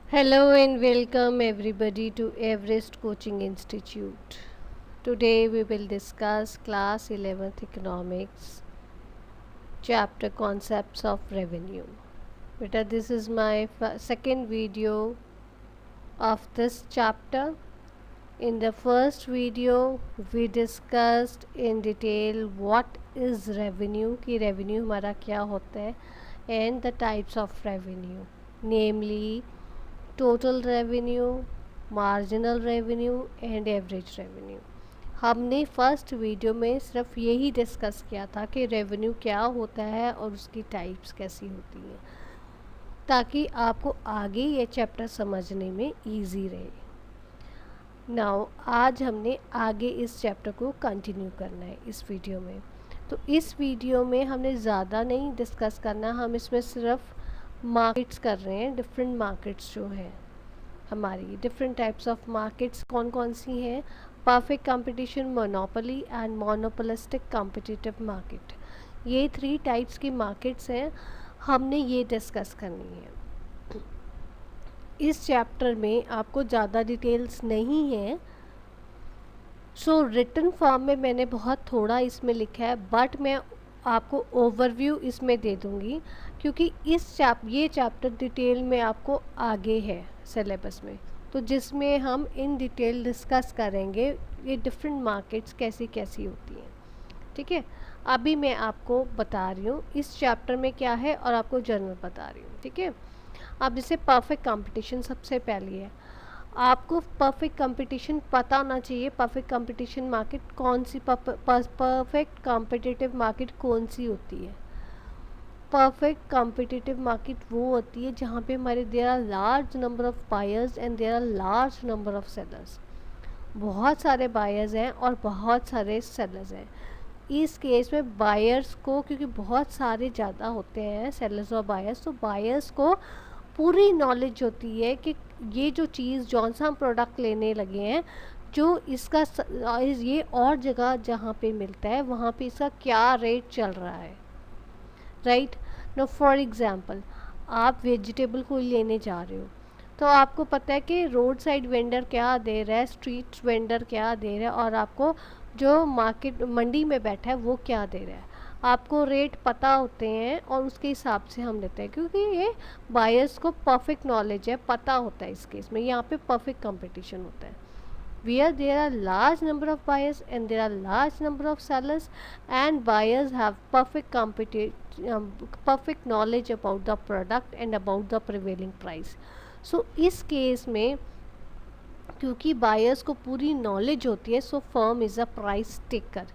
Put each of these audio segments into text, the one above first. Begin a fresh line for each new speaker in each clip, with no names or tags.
Hello and welcome everybody to Everest Coaching Institute. Today we will discuss class 11th economics chapter concepts of revenue. Beta, this is my second video of this chapter. In the first video we discussed in detail what is revenue कि revenue हमारा क्या होता है and the types of revenue, namely total revenue, marginal revenue and average revenue. हमने first video में सिर्फ यही discuss किया था कि रेवेन्यू क्या होता है और उसकी टाइप्स कैसी होती हैं, ताकि आपको आगे ये चैप्टर समझने में इजी रहे। नाउ आज हमने आगे इस चैप्टर को कंटिन्यू करना है इस वीडियो में। तो इस वीडियो में हमने ज़्यादा नहीं डिस्कस करना, हम इसमें सिर्फ मार्केट्स कर रहे हैं। डिफरेंट मार्केट्स जो हैं हमारी, डिफरेंट टाइप्स ऑफ मार्केट्स कौन कौन सी हैं। Perfect competition, monopoly and monopolistic competitive market, ये 3 टाइप्स की मार्केट्स हैं, हमने ये डिस्कस करनी है। इस चैप्टर में आपको ज़्यादा डिटेल्स नहीं है, सो रिटन फॉर्म में मैंने बहुत थोड़ा इसमें लिखा है, बट मैं आपको ओवरव्यू इसमें दे दूँगी क्योंकि ये चैप्टर डिटेल में आपको आगे है सिलेबस में, तो जिसमें हम इन डिटेल डिस्कस करेंगे ये डिफरेंट मार्केट्स कैसी कैसी होती हैं। ठीक है, अभी मैं आपको बता रही हूँ इस चैप्टर में क्या है और आपको जनरल बता रही हूँ। ठीक है, अब जैसे परफेक्ट कंपटीशन सबसे पहली है, आपको परफेक्ट कंपटीशन पता होना चाहिए। परफेक्ट कंपटीशन मार्केट कौन सी, परफेक्ट कॉम्पिटिटिव मार्केट कौन सी होती है। परफेक्ट कॉम्पिटिटिव मार्केट वो होती है जहाँ पे हमारे there are large number of buyers and there are large number of sellers. बहुत सारे बायर्स हैं और बहुत सारे सेलर्स हैं। इस केस में बायर्स को, क्योंकि बहुत सारे ज़्यादा होते हैं सेलर्स और बायर्स, तो बायर्स को पूरी नॉलेज होती है कि ये जो चीज़ जौन सा हम प्रोडक्ट लेने लगे हैं, जो इसका ये और जगह जहाँ पे मिलता है वहाँ पे इसका क्या रेट चल रहा है। राइट नो, फॉर एग्ज़ाम्पल आप वेजिटेबल कोई लेने जा रहे हो, तो आपको पता है कि रोड साइड वेंडर क्या दे रहा है, स्ट्रीट वेंडर क्या दे रहा है, और आपको जो मार्केट मंडी में बैठा है वो क्या दे रहा है। आपको रेट पता होते हैं और उसके हिसाब से हम लेते हैं, क्योंकि ये बायर्स को परफेक्ट नॉलेज है, पता होता है। इस केस में यहाँ पे परफेक्ट कंपटीशन होता है where there are large number of buyers and there are large number of sellers, and buyers have perfect knowledge about the product and about the prevailing price. So इस case में क्योंकि buyers को पूरी knowledge होती है, so firm is a price taker.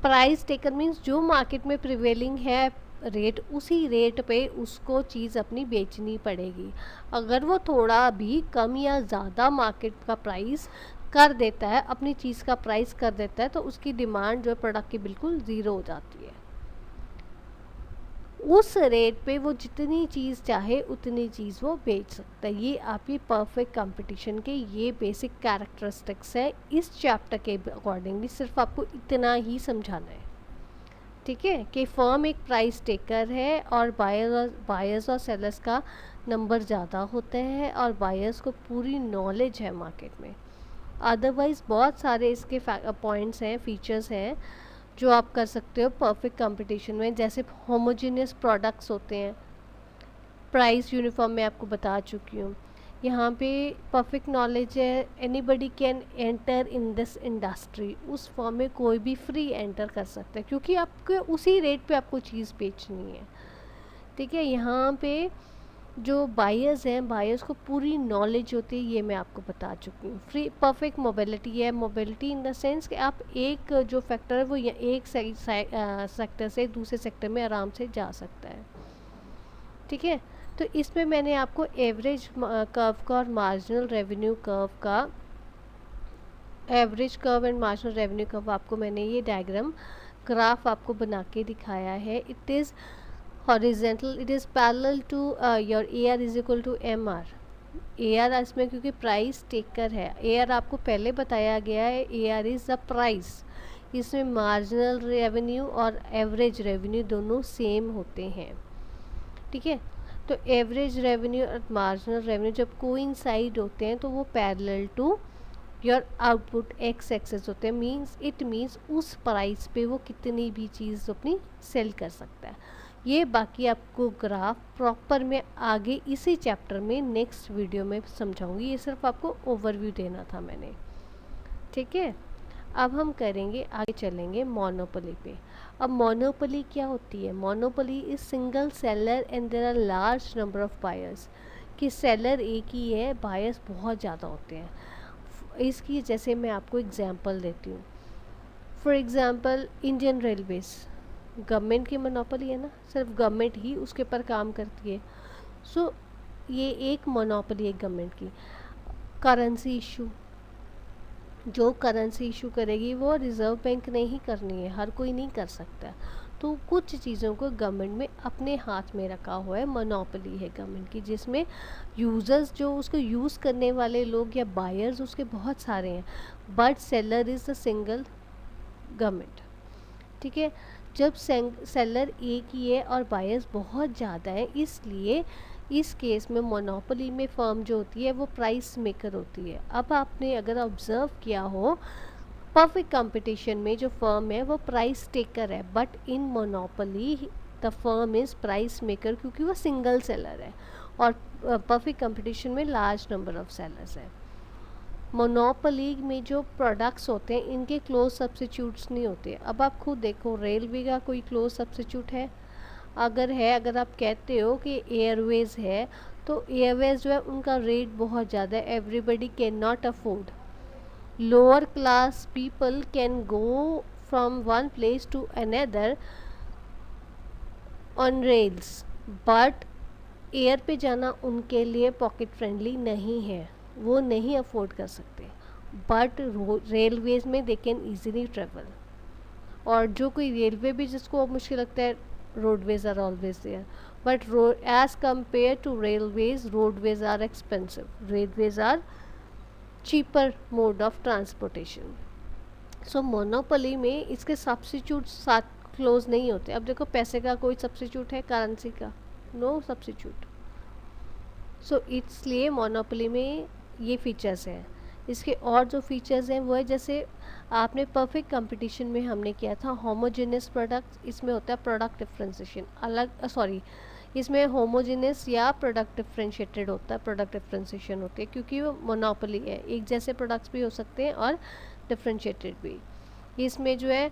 Price taker means जो market में prevailing है रेट, उसी रेट पे उसको चीज़ अपनी बेचनी पड़ेगी। अगर वो थोड़ा भी कम या ज़्यादा मार्केट का प्राइस कर देता है, अपनी चीज़ का प्राइस कर देता है, तो उसकी डिमांड जो है प्रोडक्ट की बिल्कुल ज़ीरो हो जाती है। उस रेट पे वो जितनी चीज़ चाहे उतनी चीज़ वो बेच सकता है। ये आपकी परफेक्ट कंपटीशन के ये बेसिक कैरेक्टरिस्टिक्स है। इस चैप्टर के अकॉर्डिंगली सिर्फ आपको इतना ही समझाना है। ठीक है, कि फर्म एक प्राइस टेकर है और बायर्स और सेलर्स का नंबर ज़्यादा होता है और बायर्स को पूरी नॉलेज है मार्केट में। अदरवाइज़ बहुत सारे इसके पॉइंट्स हैं, फीचर्स हैं जो आप कर सकते हो परफेक्ट कंपटीशन में, जैसे होमोजेनियस प्रोडक्ट्स होते हैं, प्राइस यूनिफॉर्म मैं आपको बता चुकी हूँ। यहाँ पे परफेक्ट नॉलेज है, anybody can enter in this industry, उस फॉर्म में कोई भी फ्री एंटर कर सकता है, क्योंकि आपको उसी रेट पे आपको चीज़ बेचनी है। ठीक है, यहाँ पे जो बायर्स हैं, बायर्स को पूरी नॉलेज होती है, ये मैं आपको बता चुकी हूँ। फ्री परफेक्ट मोबिलिटी है, मोबिलिटी इन द सेंस कि आप एक जो फैक्टर है वो एक सेक्टर से दूसरे सेक्टर में आराम से जा सकता है। ठीक है, तो इसमें मैंने आपको एवरेज कर्व का और मार्जिनल रेवेन्यू कर्व का, average curve and marginal revenue curve आपको मैंने ये डायग्राम ग्राफ आपको बना के दिखाया है। It is horizontal, it is parallel to your AR is equal to MR। AR इसमें क्योंकि प्राइस टेकर है, AR आपको पहले बताया गया है, AR इज़ द प्राइस। इसमें मार्जिनल रेवेन्यू और एवरेज रेवेन्यू दोनों सेम होते हैं। ठीक है, तो एवरेज रेवेन्यू और मार्जिनल रेवेन्यू जब कोइंसाइड होते हैं तो वो parallel to your output X axis होते हैं, इट मीन्स उस प्राइस पे वो कितनी भी चीज़ अपनी सेल कर सकता है। ये बाकी आपको ग्राफ प्रॉपर में आगे इसी चैप्टर में नेक्स्ट वीडियो में समझाऊंगी, ये सिर्फ आपको ओवरव्यू देना था मैंने, ठीक है। अब हम करेंगे, आगे चलेंगे मोनोपोली पे। अब मोनोपोली क्या होती है? Monopoly is single seller and there are large number of buyers, कि सेलर एक ही है, बायर्स बहुत ज़्यादा होते हैं। इसकी जैसे मैं आपको एग्जांपल देती हूँ, for example Indian railways, government की मोनोपोली है ना, सिर्फ गवर्नमेंट ही उसके ऊपर काम करती है। सो ये एक मोनोपोली है गवर्नमेंट की। करेंसी इशू, जो करेंसी इशू करेगी वो रिज़र्व बैंक ने ही करनी है, हर कोई नहीं कर सकता। तो कुछ चीज़ों को गवर्नमेंट में अपने हाथ में रखा हुआ है, मोनोपोली है गवर्नमेंट की, जिसमें यूज़र्स जो उसको यूज़ करने वाले लोग या बायर्स उसके बहुत सारे हैं, but seller is the single government, ठीक है। जब सेलर एक ही है और बायर्स बहुत ज़्यादा है, इसलिए इस केस में मोनोपोली में फर्म जो होती है वो प्राइस मेकर होती है। अब आपने अगर ऑब्जर्व किया हो, परफेक्ट कंपटीशन में जो फर्म है वो प्राइस टेकर है, but in monopoly the firm is price maker, क्योंकि वो सिंगल सेलर है, और परफेक्ट कंपटीशन में लार्ज नंबर ऑफ सेलर्स है। मोनोपोली में जो प्रोडक्ट्स होते हैं इनके क्लोज सब्स्टिट्यूट्स नहीं होते। अब आप खुद देखो, रेलवे का कोई क्लोज सब्स्टिट्यूट है? अगर है, अगर आप कहते हो कि एयरवेज है, तो एयरवेज जो है उनका रेट बहुत ज़्यादा है, everybody can not afford. Lower class people can go from one place to another on rails, but air पे जाना उनके लिए पॉकेट फ्रेंडली नहीं है, वो नहीं अफोर्ड कर सकते। बट रेलवेज में दे कैन ईजिली ट्रेवल, और जो कोई रेलवे भी जिसको मुश्किल लगता है, roadways are always there, but as compare to railways, roadways are expensive, railways are cheaper mode of transportation. So monopoly में इसके सब्स्टिट्यूट साथ क्लोज नहीं होते। अब देखो, पैसे का कोई सब्स्टिट्यूट है, करेंसी का नो सब्स्टिट्यूट। सो इसलिए मोनोपोली में ये फीचर्स हैं। इसके और जो फीचर्स हैं वो है, जैसे आपने परफेक्ट कंपटीशन में हमने किया था होमोजेनियस प्रोडक्ट, इसमें होता है प्रोडक्ट डिफ्रेंशिएशन अलग, इसमें होमोजेनियस या प्रोडक्ट डिफ्रेंशिएटेड होता है, प्रोडक्ट डिफ्रेंशिएशन होती है, क्योंकि वो मोनोपोली है, एक जैसे प्रोडक्ट्स भी हो सकते हैं और डिफ्रेंशिएटेड भी। इसमें जो है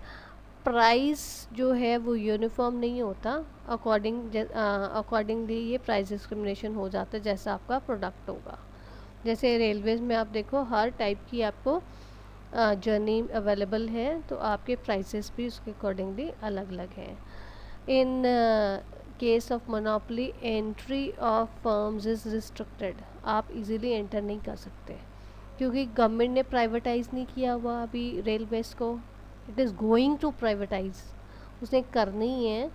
प्राइस जो है वो यूनिफॉर्म नहीं होता, अकॉर्डिंगली ये प्राइस डिस्क्रिमिनेशन हो जाता है जैसा आपका प्रोडक्ट होगा। जैसे रेलवेज में आप देखो, हर टाइप की आपको जर्नी अवेलेबल है, तो आपके प्राइसेस भी उसके अकॉर्डिंगली अलग अलग हैं। In case of monopoly, entry of firms is restricted, आप इजीली एंटर नहीं कर सकते, क्योंकि गवर्नमेंट ने प्राइवेटाइज नहीं किया हुआ अभी रेलवेज को, it is going to privatise, उसने करनी है,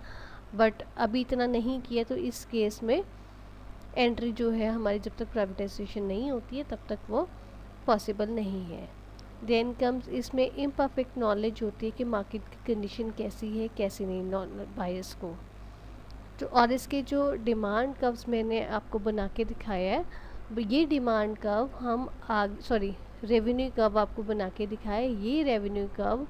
बट अभी इतना नहीं किया, तो इस केस में एंट्री जो है हमारी जब तक प्राइवेटाइजेशन नहीं होती है तब तक वो पॉसिबल नहीं है। देन कम्स, इसमें इम्परफेक्ट नॉलेज होती है कि मार्केट की कंडीशन कैसी है कैसी नहीं, बायर्स को तो, और इसके जो डिमांड कर्व्स मैंने आपको बना के दिखाया है, ये डिमांड कर्व हम रेवेन्यू कर्व आपको बना के दिखाया है। ये रेवेन्यू कर्व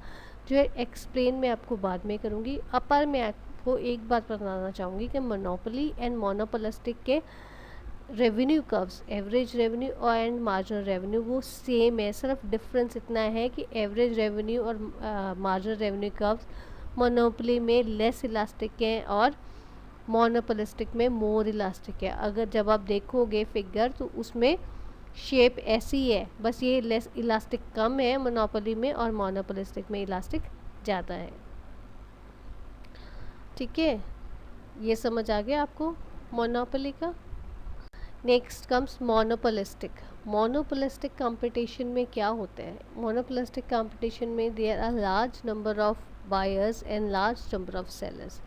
जो है एक्सप्लेन मैं आपको बाद में करूँगी। अपर मैं आपको एक बात बताना चाहूँगी कि मोनोपोली एंड मोनोपोलिस्टिक के रेवेन्यू कर्व्स, एवरेज रेवेन्यू और एंड मार्जिनल रेवेन्यू वो सेम है, सिर्फ डिफरेंस इतना है कि एवरेज रेवेन्यू और मार्जिनल रेवेन्यू कर्व्स मोनोपोली में लेस इलास्टिक हैं और मोनोपोलिस्टिक में मोर इलास्टिक है। अगर जब आप देखोगे फिगर तो उसमें शेप ऐसी है, बस ये लेस इलास्टिक कम है मोनोपोली में और मोनोपोलिस्टिक में इलास्टिक ज़्यादा है। ठीक है, ये समझ आ गया आपको मोनोपोली का। Next comes monopolistic. Monopolistic competition में क्या होता है? मोनोपोलिस्टिक कंपटीशन में there are large number of buyers and large number of sellers.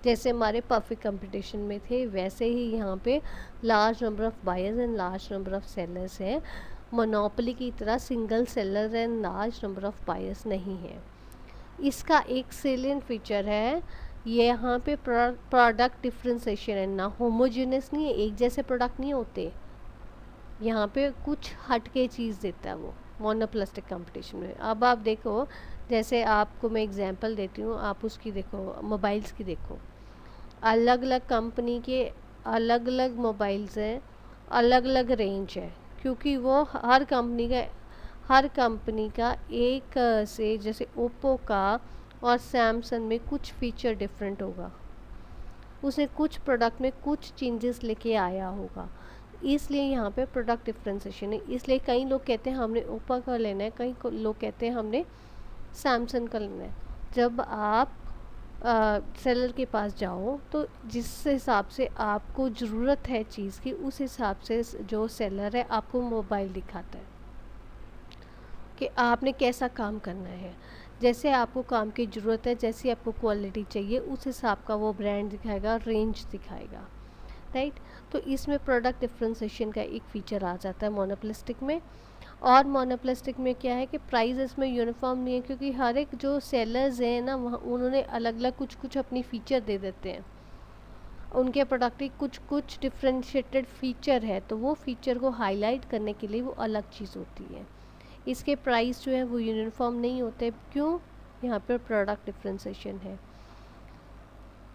जैसे हमारे परफेक्ट कंपटीशन में थे, वैसे ही यहाँ पे large number of buyers and large number of sellers हैं। मोनोपोली की तरह single seller and large number of buyers नहीं है। इसका एक सेलिएंट फीचर है ये यहाँ पे प्रोडक्ट डिफ्रेंसिएशन है ना, होमोजेनियस नहीं है, एक जैसे प्रोडक्ट नहीं होते, यहाँ पे कुछ हट के चीज़ देता है वो मोनोप्लास्टिक कंपटीशन में। अब आप देखो, जैसे आपको मैं एग्जांपल देती हूँ, आप उसकी देखो, मोबाइल्स की देखो, अलग अलग कंपनी के अलग अलग मोबाइल्स हैं, अलग अलग रेंज है, क्योंकि वो हर कंपनी का एक से, जैसे ओप्पो का और सैमसंग में कुछ फीचर डिफरेंट होगा, उसने कुछ प्रोडक्ट में कुछ चेंजेस लेके आया होगा, इसलिए यहाँ पे प्रोडक्ट डिफ्रेंसिएशन है। इसलिए कई लोग कहते हैं हमने ओप्पो का लेना है, कई लोग कहते हैं हमने सैमसंग का लेना है। जब आप सेलर के पास जाओ तो जिस हिसाब से आपको ज़रूरत है चीज़ की, उस हिसाब से जो सेलर है आपको मोबाइल दिखाता है कि आपने कैसा काम करना है। जैसे आपको काम की ज़रूरत है, जैसी आपको क्वालिटी चाहिए, उस हिसाब का वो ब्रांड दिखाएगा, रेंज दिखाएगा, राइट। तो इसमें प्रोडक्ट डिफ्रेंसिएशन का एक फ़ीचर आ जाता है मोनोप्लास्टिक में। और मोनोप्लास्टिक में क्या है कि प्राइस इसमें यूनिफॉर्म नहीं है, क्योंकि हर एक जो सेलर्स हैं ना, वहाँ उन्होंने अलग अलग कुछ कुछ अपनी फ़ीचर दे देते हैं, उनके प्रोडक्ट की कुछ कुछ डिफ्रेंशिएटेड फ़ीचर है, तो वो फ़ीचर को हाईलाइट करने के लिए वो अलग चीज़ होती है। इसके प्राइस जो है वो यूनिफॉर्म नहीं होते, क्यों? यहाँ पर प्रोडक्ट डिफ्रेंसिएशन है।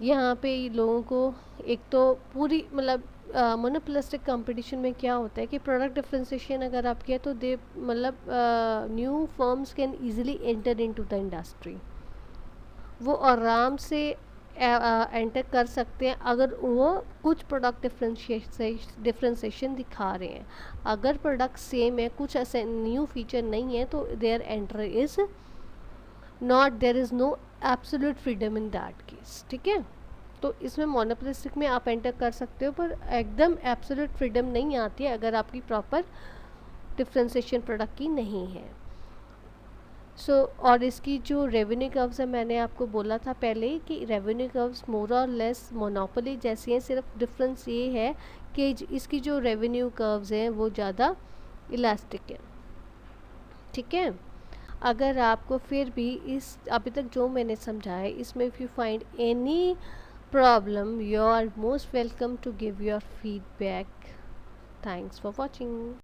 यहाँ पे लोगों को एक तो पूरी मतलब मोनोप्लास्टिक कंपटीशन में क्या होता है कि प्रोडक्ट डिफ्रेंसिएशन अगर आप किया तो दे मतलब new firms can easily enter into the industry, वो आराम से एंटर कर सकते हैं अगर वो कुछ प्रोडक्ट डिफ्रेंसिएशन दिखा रहे हैं। अगर प्रोडक्ट सेम है, कुछ ऐसे न्यू फीचर नहीं है, तो there enter is not, there is no absolute freedom in that case, ठीक है। तो इसमें मोनोप्लास्टिक में आप एंटर कर सकते हो, पर एकदम एब्सोल्यूट फ्रीडम नहीं आती है अगर आपकी प्रॉपर डिफ्रेंसिएशन प्रोडक्ट की नहीं है। और इसकी जो रेवेन्यू कर्व्स है, मैंने आपको बोला था पहले कि रेवेन्यू कर्व्स मोर और लेस मोनोपोली जैसी हैं, सिर्फ डिफरेंस ये है कि इसकी जो रेवेन्यू कर्व्स हैं वो ज़्यादा इलास्टिक है, ठीक है। अगर आपको फिर भी इस अभी तक जो मैंने समझाया इसमें if you find any problem, you are most welcome to give your feedback. Thanks for watching.